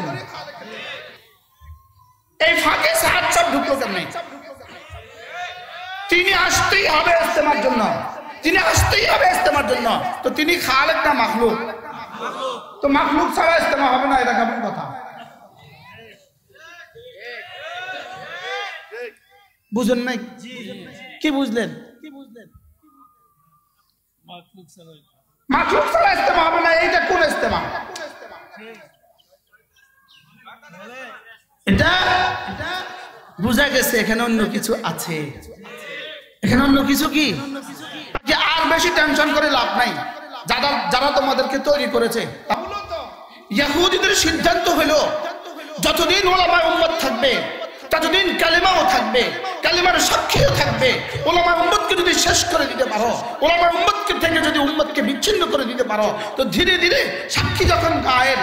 জন্য। এই ফাঁকে সাহাদ সব ঢুকলো কেমনে? তিনি আসতেই হবে ইস্তেমার জন্য, তিনি আসতেই হবে ইস্তেমার জন্য। তো তিনি খালেক না মাখলুক? তো মাখলুক ছাড়া ইস্তেমা হবে না, এটা কেমন কথা? বুঝেন নাই? কি বুঝলেন? মাখলুক ছাড়া ইস্তেমা হবে না, এইটা কোন ইস্তেমা? এটা বুঝা গেছে এখানে অন্য কিছু আছে, এখানে অন্য কিছু। কি যে আর বেশি টেনশন করে লাভ নাই। যারা তোমাদেরকে তৈরি করেছে, ইহুদিদের সিদ্ধান্ত হলো যতদিন ওলামায়ে উম্মত থাকবে ততদিন কালেমাও থাকবে, কালেমার সাক্ষীও থাকবে। ওলামায়ে উম্মতকে যদি শেষ করে দিতে পারো, ওলামায়ে উম্মতকে থেকে যদি উম্মতকে বিচ্ছিন্ন করে দিতে পারো, তো ধীরে ধীরে সাক্ষী যখন গায়ের